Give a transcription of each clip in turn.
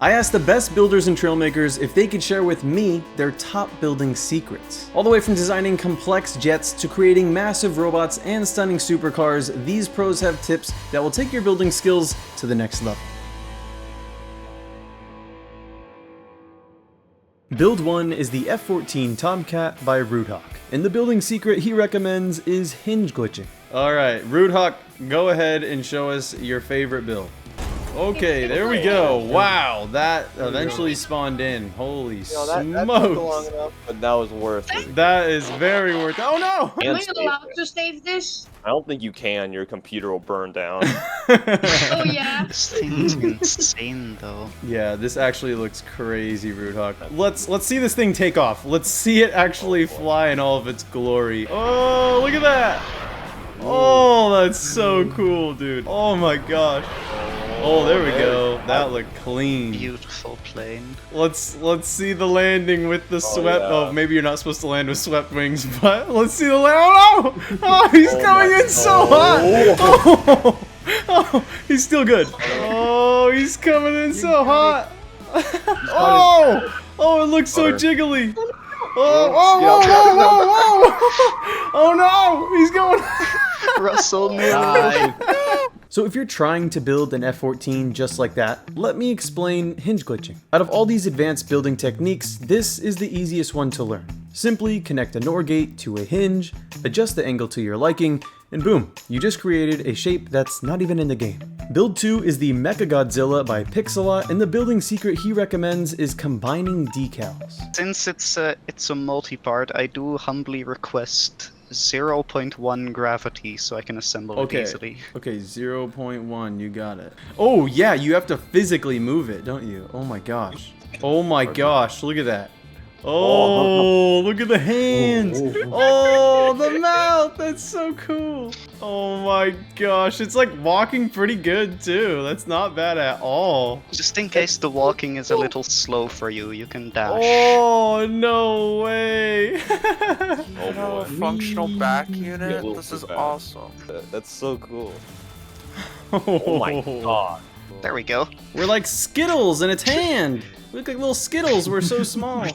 I asked the best builders and trailmakers if they could share with me their top building secrets. All the way from designing complex jets to creating massive robots and stunning supercars, these pros have tips that will take your building skills to the next level. Build 1 is the F-14 Tomcat by Roodhawk, and the building secret he recommends is hinge glitching. Alright, Roodhawk, go ahead and show us your favorite build. Okay, there we go. Wow, that eventually spawned in. Holy smokes. That took long enough, but that was worth it. That is very worth it. Oh no! Am I allowed to save this? I don't think you can. Your computer will burn down. Oh yeah. This thing's insane though. Yeah, this actually looks crazy, Roodhawk. Let's see this thing take off. Let's see it actually fly in all of its glory. Oh, look at that! Oh, that's so cool, dude. Oh my gosh. Oh, there we go. That looked clean. Beautiful plane. Let's see the landing with the swept. Yeah. Oh, maybe you're not supposed to land with swept wings, but let's see the land. Oh no! Oh, he's coming in so hot. Oh, oh, he's still good. Oh, he's coming in so hot. Oh, oh, it looks so jiggly. Oh, whoa, whoa, whoa, whoa, whoa! Oh no, he's going. Russell move. So if you're trying to build an F-14 just like that, let me explain hinge glitching. Out of all these advanced building techniques, this is the easiest one to learn. Simply connect a NOR gate to a hinge, adjust the angle to your liking, and boom, you just created a shape that's not even in the game. Build 2 is the Mechagodzilla by Pixilotl, and the building secret he recommends is combining decals. Since it's a multi-part, I do humbly request 0.1 gravity so I can assemble it easily. Okay, 0.1, you got it. Oh yeah, you have to physically move it, don't you? Oh my gosh. Oh my gosh, look at that. Oh, look at the hands. Oh, the mouth. That's so cool. Oh my gosh, it's like walking pretty good too. That's not bad at all. Just in case the walking is a little slow for you, you can dash. Oh, no way. Oh boy. Functional back unit. This is awesome. That's so cool. Oh my god. There we go. We're like Skittles in its hand. We look like little Skittles, we're so small.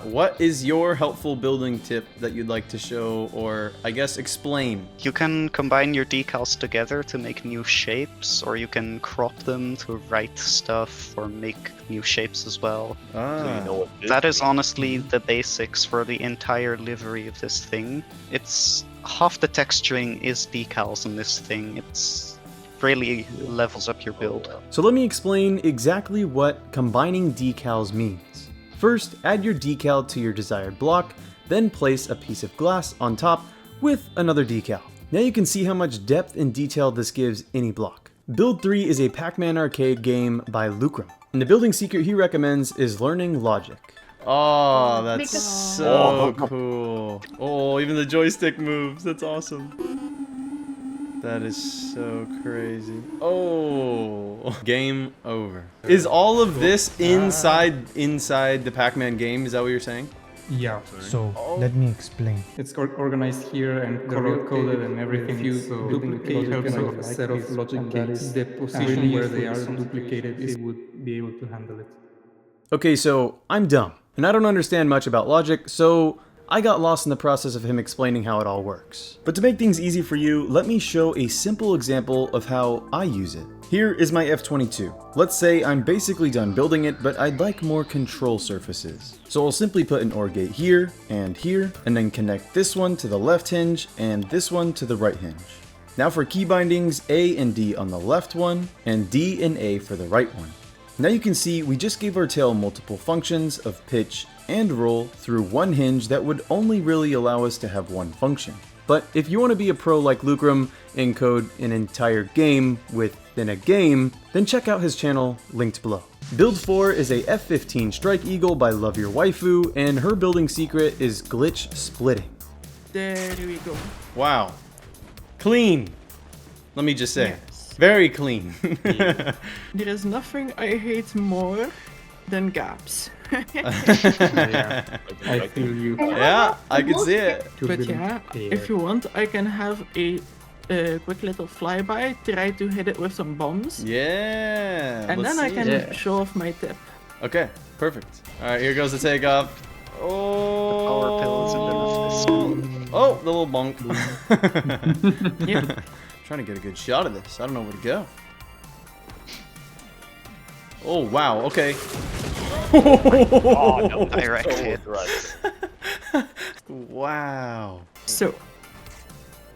What is your helpful building tip that you'd like to show, or I guess explain? You can combine your decals together to make new shapes, or you can crop them to write stuff or make new shapes as well. So you know what That is honestly the basics for the entire livery of this thing. It's half the texturing is decals in this thing. It's really levels up your build. So let me explain exactly what combining decals means. First, add your decal to your desired block, then place a piece of glass on top with another decal. Now you can see how much depth and detail this gives any block. Build 3 is a Pac-Man arcade game by Lucrum, and the building secret he recommends is learning logic. Oh, that's so cool. Oh, even the joystick moves. That's awesome. That is so crazy. Oh, game over. Is all of this inside the Pac-Man game? Is that what you're saying? Yeah, so let me explain. It's organized here and color-coded and everything. If you duplicate also a set of logic gates, the position where they are duplicated, it would be able to handle it. Okay, so I'm dumb, and I don't understand much about logic, so I got lost in the process of him explaining how it all works. But to make things easy for you, let me show a simple example of how I use it. Here is my F-22. Let's say I'm basically done building it, but I'd like more control surfaces. So I'll simply put an OR gate here, and then connect this one to the left hinge, and this one to the right hinge. Now for key bindings, A and D on the left one, and D and A for the right one. Now you can see we just gave our tail multiple functions of pitch and roll through one hinge that would only really allow us to have one function. But if you want to be a pro like Lucrum and code an entire game within a game, then check out his channel linked below. Build 4 is a F-15 Strike Eagle by LoveYourWaifu, and her building secret is glitch splitting. There we go. Wow. Clean. Let me just say. Yes. Very clean. There is nothing I hate more than gaps. Yeah, I feel you. Yeah, I can see it. But yeah, if you want, I can have a a quick little flyby, try to hit it with some bombs, Yeah. and let's then I see can it. show off my tip. Okay, perfect. All right, here goes the takeoff. Oh. Power pill isn't enough this Oh, the little bonk. Yep. Trying to get a good shot of this. I don't know where to go. Oh wow. Okay. Oh, no. Direct So hit. right. Wow. So,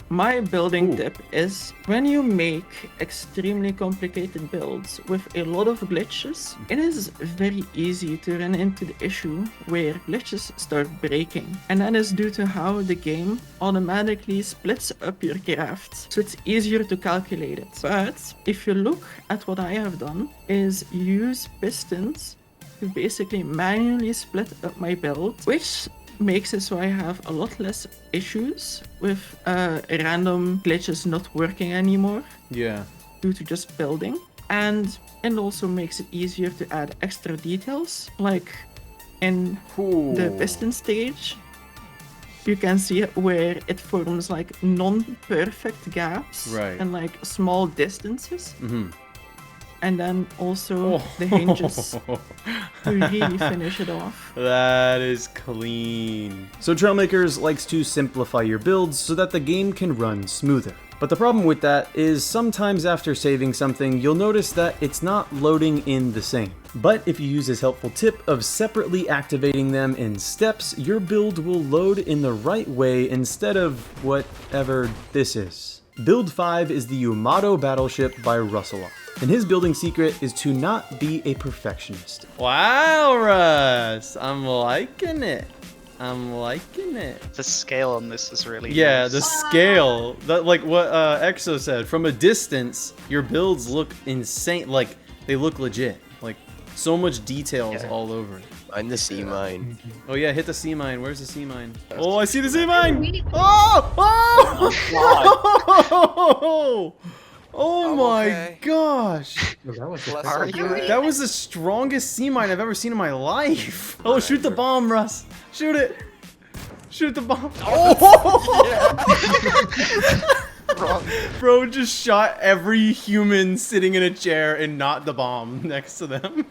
my building tip is when you make extremely complicated builds with a lot of glitches, it is very easy to run into the issue where glitches start breaking. And that is due to how the game automatically splits up your crafts, so it's easier to calculate it. But if you look at what I have done, is use pistons to basically manually split up my build, which makes it so I have a lot less issues with random glitches not working anymore Yeah. due to just building. And it also makes it easier to add extra details, like in the piston stage. You can see where it forms like non-perfect gaps Right. and like small distances. Mm-hmm. And then also the hinges to really finish it off. That is clean. So Trailmakers likes to simplify your builds so that the game can run smoother. But the problem with that is sometimes after saving something, you'll notice that it's not loading in the same. But if you use his helpful tip of separately activating them in steps, your build will load in the right way instead of whatever this is. Build 5 is the Yamato battleship by LittleCornDogs, and his building secret is to not be a perfectionist. Wow, Russ! I'm liking it. I'm liking it. The scale on this is really Yeah, nice. the scale. That, like what Exo said, from a distance, your builds look insane. Like, they look legit. Like, so much details all over it. I'm the C mine. Oh yeah, hit the C mine. Where's the C mine? Oh, I see the C mine! Oh! Oh! Oh my okay. gosh! That was Bless Are her you- heart. That was the strongest C mine I've ever seen in my life. Oh, shoot the bomb, Russ. Shoot it. Shoot the bomb. Oh! Bro just shot every human sitting in a chair and not the bomb next to them.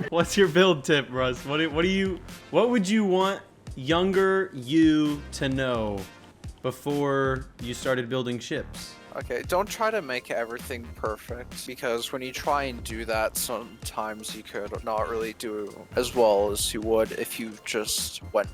What's your build tip, Russ? What would you want younger you to know before you started building ships? Okay, don't try to make everything perfect, because when you try and do that, sometimes you could not really do as well as you would if you just went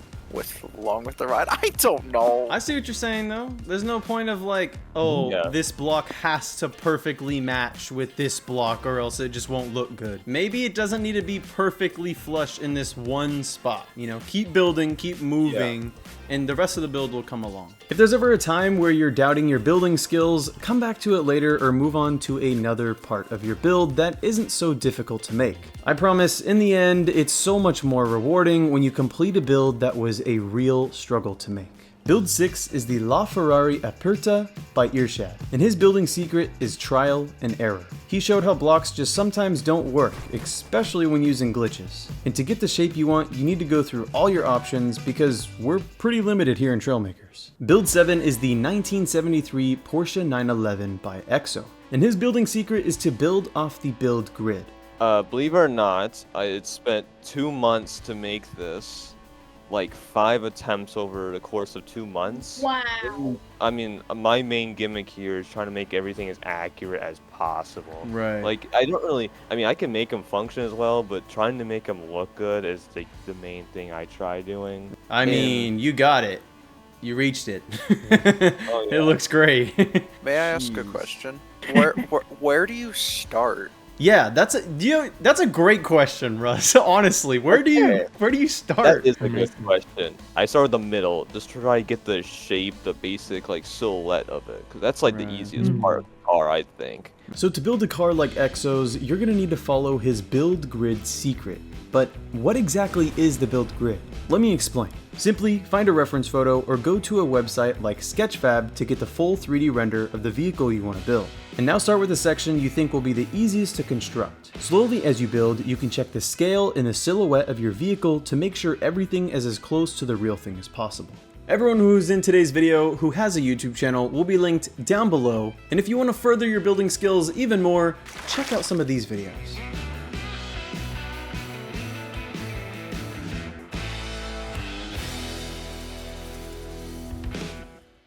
along with the ride. I don't know. I see what you're saying, though. There's no point of like, oh, Yeah. this block has to perfectly match with this block or else it just won't look good. Maybe it doesn't need to be perfectly flush in this one spot. You know, keep building, keep moving, and the rest of the build will come along. If there's ever a time where you're doubting your building skills, come back to it later or move on to another part of your build that isn't so difficult to make. I promise, in the end, it's so much more rewarding when you complete a build that was a real struggle to make. Build 6 is the La Ferrari Aperta by Irsyad, and his building secret is trial and error. He showed how blocks just sometimes don't work, especially when using glitches. And to get the shape you want, you need to go through all your options because we're pretty limited here in Trailmakers. Build 7 is the 1973 Porsche 911 by Exo, and his building secret is to build off the build grid. Believe it or not, I had spent 2 months to make this. Like 5 attempts over the course of 2 months. Wow. I mean, my main gimmick here is trying to make everything as accurate as possible. Right. Like, I don't really, I mean, I can make them function as well, but trying to make them look good is like the main thing I try doing. I mean, you got it. You reached it. Oh, yeah. It looks great. May I ask a question? Where do you start? Yeah, that's a great question, Russ. Honestly, where do you start? That is a good question. I start with the middle, just to try to get the shape, the basic like silhouette of it, because that's like the easiest part of the car, I think. So to build a car like Exo's, you're gonna need to follow his build grid secret. But what exactly is the build grid? Let me explain. Simply find a reference photo or go to a website like Sketchfab to get the full 3D render of the vehicle you want to build. And now start with the section you think will be the easiest to construct. Slowly as you build, you can check the scale and the silhouette of your vehicle to make sure everything is as close to the real thing as possible. Everyone who's in today's video who has a YouTube channel will be linked down below, and if you want to further your building skills even more, check out some of these videos.